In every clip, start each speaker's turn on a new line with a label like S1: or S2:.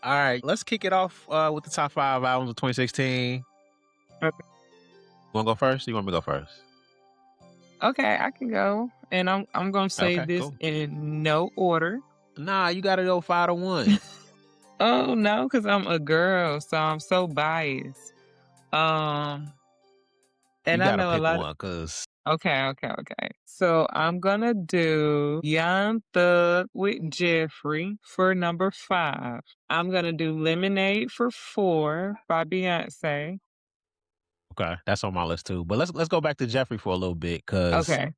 S1: All right, let's kick it off with the top 5 albums of 2016.
S2: Okay.
S1: You want to go first? Or you want me to go first?
S2: Okay, I can go, and I'm gonna say
S1: Okay,
S2: this
S1: cool.
S2: in no order.
S1: Nah, you got to go 5 to 1.
S2: Oh no, because I'm a girl, so I'm so biased. Um,
S1: You
S2: and I
S1: got to
S2: know a
S1: pick
S2: lot.
S1: one because
S2: Okay. So I'm gonna do Young Thug with Jeffery for number 5. I'm gonna do Lemonade for 4 by Beyonce.
S1: okay, that's on my list too. But let's go back to Jeffrey for a little bit because
S2: Okay.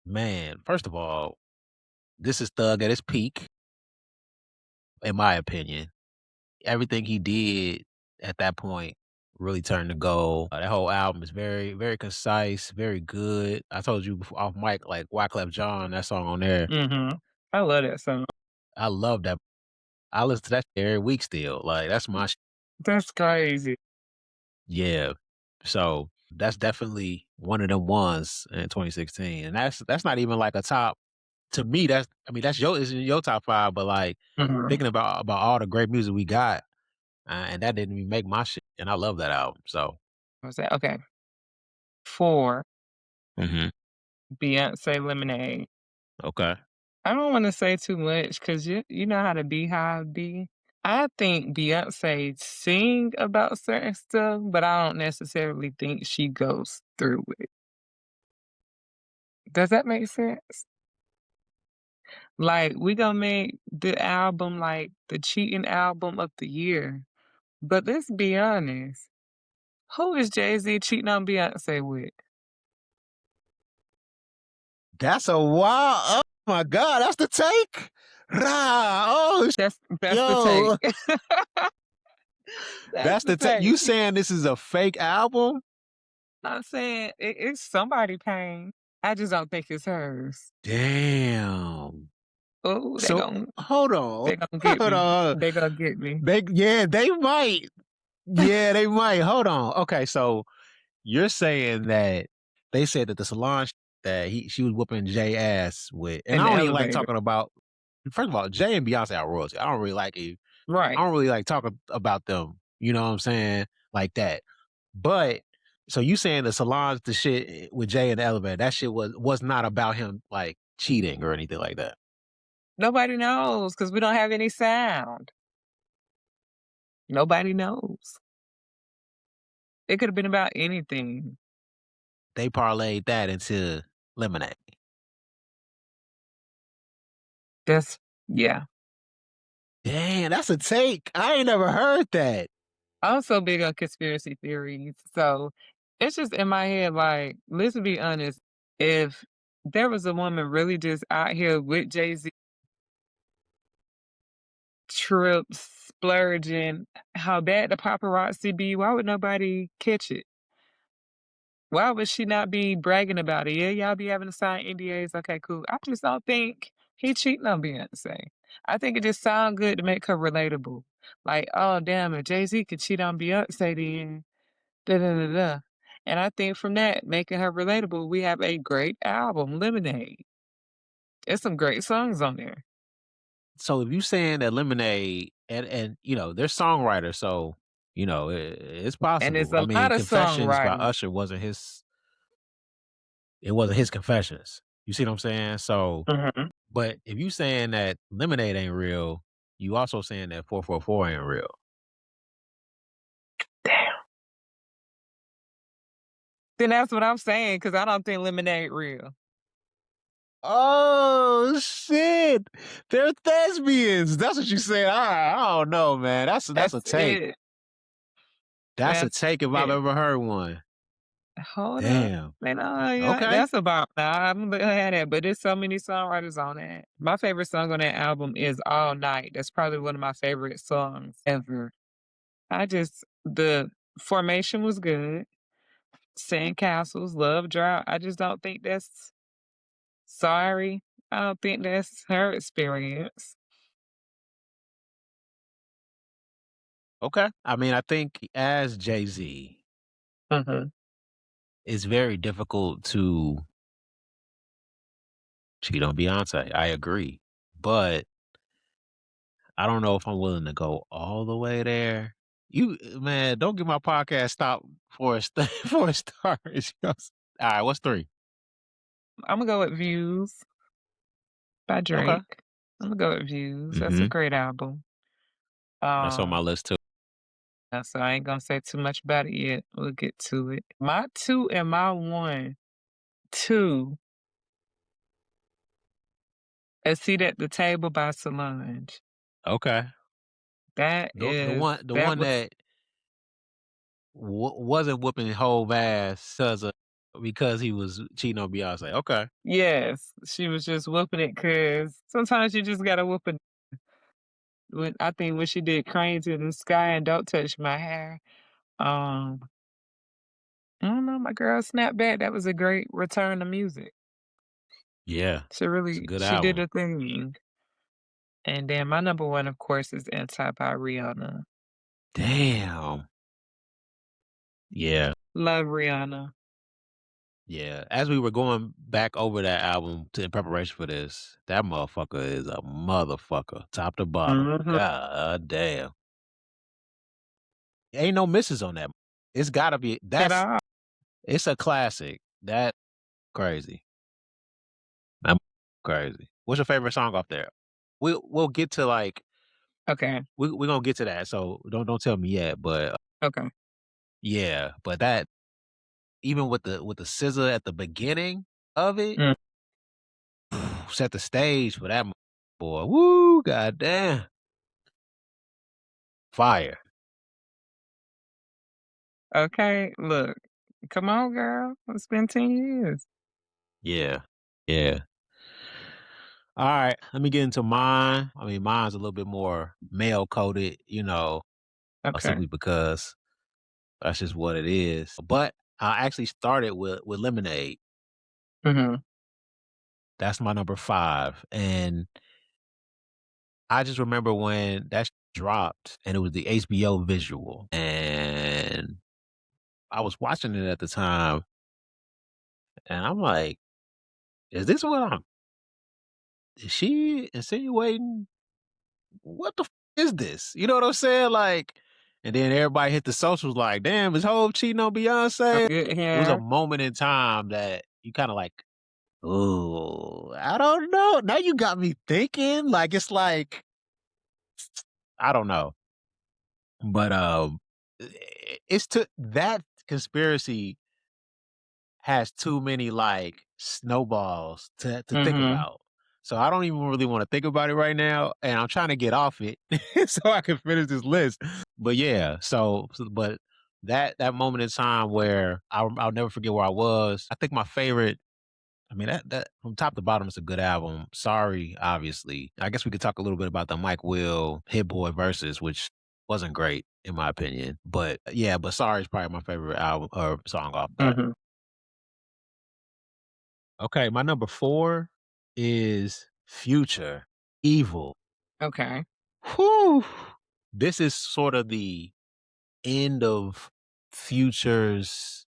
S1: man, first of all, this is Thug at his peak, in my opinion. Everything he did at that point really turned to gold. That whole album is very, very concise, very good. I told you before, off mic, like Wyclef Jean, that song on there.
S2: I love that song.
S1: I love that. I listen to that every week still. Like that's my
S2: That's crazy.
S1: yeah. So that's definitely one of them ones in 2016, and that's not even like a top. To me, that's is in your top 5, but like thinking about all the great music we got, and that didn't even make my shit, and I love that album. So
S2: Was that okay? 4,
S1: hmm
S2: Beyonce Lemonade.
S1: okay.
S2: I don't want to say too much because you know how the Beehive be. I think Beyonce sing about certain stuff, but I don't necessarily think she goes through it. Does that make sense? Like we gonna make the album like the cheating album of the year, but let's be honest. Who is Jay-Z cheating on Beyonce with?
S1: That's a wild. Oh my god, that's the take. Rah, oh
S2: That's the
S1: yo,
S2: take. That's
S1: that's
S2: the
S1: the take. You
S2: take.
S1: saying this is a fake album?
S2: I'm saying it's somebody paying. I just don't think it's hers.
S1: Damn.
S2: Oh,
S1: So hold on,
S2: they gonna get
S1: hold
S2: me.
S1: on.
S2: They gonna get me.
S1: They might. Yeah, they might. Hold on. Okay, so you're saying that they said that the Solange that she was whooping Jay ass with, and
S2: In
S1: I
S2: the
S1: don't even like
S2: elevator.
S1: talking about. First of all, Jay and Beyonce are royalty. I don't really like it.
S2: Right.
S1: I don't really like talking about them. You know what I'm saying? Like that. But so you saying the Solange the shit with Jay in the elevator? That shit was not about him like cheating or anything like that.
S2: Nobody knows because we don't have any sound. Nobody knows. It could have been about anything.
S1: They parlayed that into Lemonade.
S2: Yeah.
S1: Damn, that's a take. I ain't never heard that.
S2: I'm so big on conspiracy theories. So it's just in my head, like, let's be honest. If there was a woman really just out here with Jay-Z trips, splurging, how bad the paparazzi be, why would nobody catch it? Why would she not be bragging about it? Yeah, y'all be having to sign NDAs. Okay, cool. I just don't think he cheating on Beyonce. I think it just sound good to make her relatable. Like, oh damn, if Jay-Z could cheat on Beyonce, then da da da da. And I think from that, making her relatable, we have a great album, Lemonade. There's some great songs on there.
S1: So if you saying that Lemonade and they're songwriters, so it's
S2: And there's
S1: possible. I
S2: a
S1: mean,
S2: lot of
S1: Confessions by
S2: songwriters.
S1: Usher wasn't his. It wasn't his Confessions. You see what I'm saying? So, but if you saying that Lemonade ain't real, you also saying that 444 ain't real.
S2: Damn. Then that's what I'm saying, because I don't think Lemonade real.
S1: Oh shit! They're thespians. That's what you said. I don't know, man. That's a take.
S2: It.
S1: That's a
S2: That's
S1: take if I've
S2: it.
S1: ever heard one.
S2: Hold up.
S1: Damn.
S2: Man, yeah,
S1: Okay.
S2: that's about nah, I'm gonna have that, but there's so many songwriters on that. My favorite song on that album is All Night. That's probably one of my favorite songs ever. The formation was good. Sandcastles, Love Drought. I just don't think that's sorry. I don't think that's her experience.
S1: Okay. I mean, I think as Jay-Z,
S2: Mhm.
S1: it's very difficult to cheat on Beyonce. I agree. But I don't know if I'm willing to go all the way there. You man, don't get my podcast stopped for a for a start. All right, what's 3?
S2: Imma go with Views by
S1: Okay.
S2: Drake. Imma go with Views. That's a
S1: Mhm.
S2: great album.
S1: That's on my
S2: Um,
S1: list too.
S2: so I ain't gonna say too much about it yet. We'll get to it. My 2 and my 1. 2, A Seat at the Table by Solange.
S1: Okay. The
S2: That
S1: one
S2: was
S1: that wasn't whooping his whole ass because he was cheating on Beyonce. Okay.
S2: yes, she was just whooping it because sometimes you just gotta whoop it. When I think when she did "Crane to the Sky" and "Don't Touch My Hair," um, I don't know, my girl snapped back. That was a great return to music.
S1: Yeah. It's a good
S2: She did
S1: album.
S2: her thing. And then my number 1, of course, is "Anti" by Rihanna.
S1: Damn. Yeah.
S2: Love Rihanna.
S1: Yeah. As we were going back over that album in preparation for this, that motherfucker is a motherfucker, top to bottom.
S2: Mhm.
S1: God damn. Ain't no misses on that. It's gotta be
S2: At all.
S1: it's a classic. That crazy. That crazy. What's your favorite song off there? We'll get to like
S2: Okay,
S1: we're gonna get to that. So don't tell me yet. But
S2: okay.
S1: yeah, but that even with the scissor at the beginning of it
S2: Mm,
S1: set the stage for that boy. Woo, goddamn, fire.
S2: okay, look. Come on, girl. It's been 10 years.
S1: Yeah, yeah. All right, let me get into mine. I mean, mine's a little bit more male coded,
S2: Okay.
S1: simply because that's just what it is. But I actually started with Lemonade.
S2: Mhm.
S1: That's my number 5, and I just remember when that dropped, and it was the HBO visual, and I was watching it at the time, and I'm like, "Is this what I'm? Is she insinuating? What the is this?" You know what I'm saying? Like, and then everybody hit the socials like, "Damn, is Hov cheating on Beyonce?"
S2: Good
S1: It was a
S2: hair.
S1: moment in time that you kind of like, "Oh, I don't know." Now you got me thinking. Like, it's like I don't know. But, it's to that conspiracy has too many, like, snowballs to think
S2: Mhm.
S1: about. So I don't even really wanna think about it right now, and I'm trying to get off it so I can finish this list. But yeah, but that moment in time where I'll never forget where I was. I think my favorite I mean, that from top to bottom, it's a good album. Sorry, obviously. I guess we could talk a little bit about the Mike Will Hit Boy verses, which wasn't great in my opinion. But yeah, but Sorry is probably my favorite album or song off that.
S2: Mhm.
S1: Okay, my number 4 is Future, Evil.
S2: Okay.
S1: Whew. This is sort of the end of Future's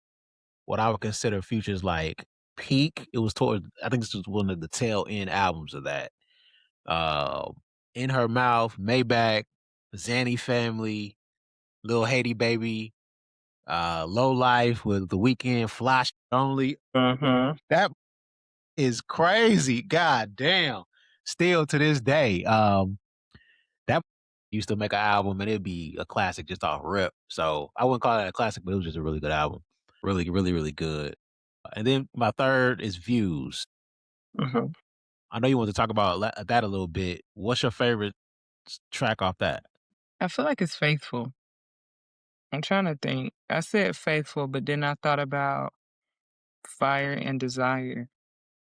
S1: what I would consider Future's like peak. It was toward I think this was one of the tail end albums of that. Uh, In Her Mouth, Maybach, Zanny Family, Lil Haiti Baby, Low Life with The Weekend, Flash Only.
S2: Mhm.
S1: That is crazy. God damn. Still to this day, that used to make an album and it'd be a classic just off rip. So I wouldn't call it a classic, but it was just a really good album. Really, really, really good. And then my third is Views.
S2: Mhm.
S1: I know you want to talk about that a little bit. What's your favorite track off that?
S2: I feel like it's Faithful. I'm trying to think. I said Faithful, but then I thought about Fire and Desire.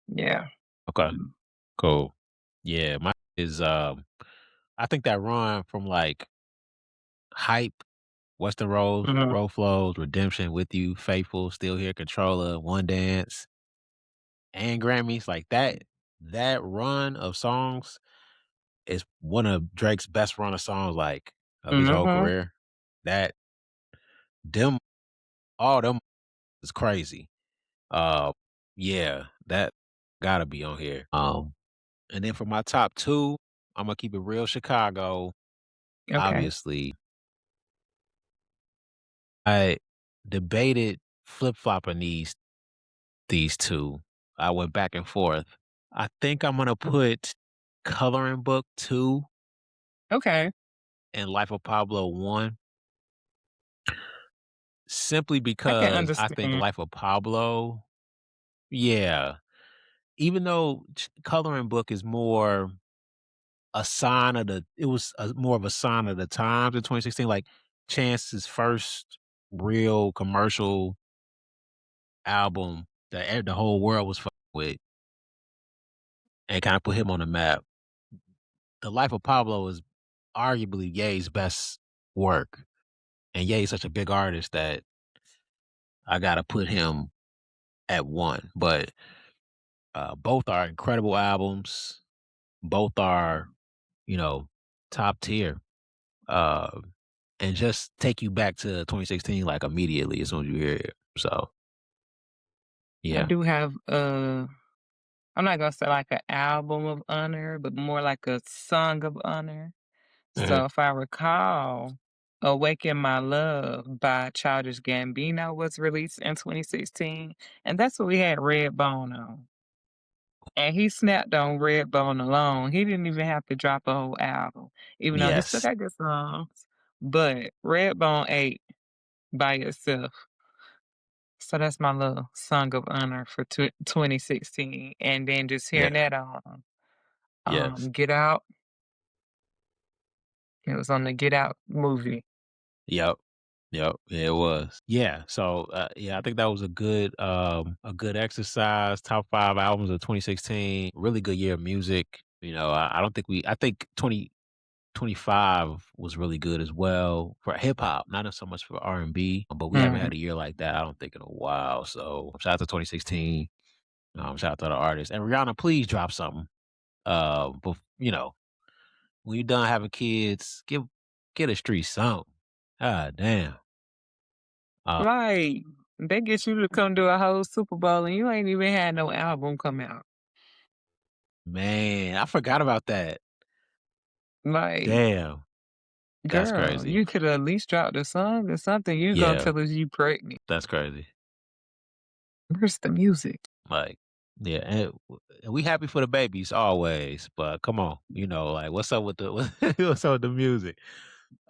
S2: Yeah.
S1: Okay. Cool. Yeah, mine is I think that run from like Hype, Western Roads,
S2: Mhm.
S1: Road Flows, Redemption, With You, Faithful, Still Here, Controller, One Dance, and Grammys, like that run of songs is one of Drake's best run of songs like of his whole
S2: Mhm.
S1: career. That them all them is crazy. Uh yeah, that gotta be on here. And then for my top 2, Imma keep it real Chicago,
S2: Okay.
S1: obviously. I debated flip-flopping these 2. I went back and forth. I think I'm gonna put Coloring Book 2
S2: Okay.
S1: and Life of Pablo 1, simply
S2: I can
S1: because I think
S2: understand.
S1: Life of Pablo, yeah, even though Coloring Book is more a sign of the it was more of a sign of the times in 2016, like, Chance's first real commercial album that the whole world was fucking with and kinda put him on the map. The Life of Pablo is arguably Ye's best work, and Ye is such a big artist that I gotta put him at 1, but, both are incredible albums. Both are, you know, top tier, uh, and just take you back to 2016, like, immediately as soon as you hear it. So,
S2: I
S1: yeah.
S2: do have, I'm not gonna say like an album of honor, but more like a song of honor.
S1: Mhm.
S2: So if I recall, "Awaken My Love" by Childish Gambino was released in 2016, and that's what we had Redbone on. And he snapped on Redbone alone. He didn't even have to drop a whole album, even though he still
S1: Yes.
S2: got good songs. But Redbone ate by itself. So that's my little song of honor for 2016. And then just hearing
S1: Yeah.
S2: that on
S1: Yes.
S2: Get Out. It was on the Get Out movie.
S1: Yep. Yep. Yeah, it was. Yeah. So, yeah, I think that was a good exercise. Top 5 albums of 2016. Really good year of music. I don't think I think 2025 was really good as well for hip hop, not so much for R&B, but we haven't
S2: Mm.
S1: had a year like that, I don't think, in a while. So shout out to 2016. Shout out to the artists. And Rihanna, please drop something. When you're done having kids, get a street something. God damn. Uh,
S2: Like, they get you to come do a whole Super Bowl and you ain't even had no album come out.
S1: man, I forgot about that.
S2: Like,
S1: Damn. That's
S2: girl,
S1: crazy.
S2: you could at least drop the song or something. You gonna
S1: Yeah,
S2: tell us you pregnant.
S1: that's crazy.
S2: Where's the music?
S1: Like, yeah, and we happy for the babies always, but come on, like, what's up with the what's up with the music?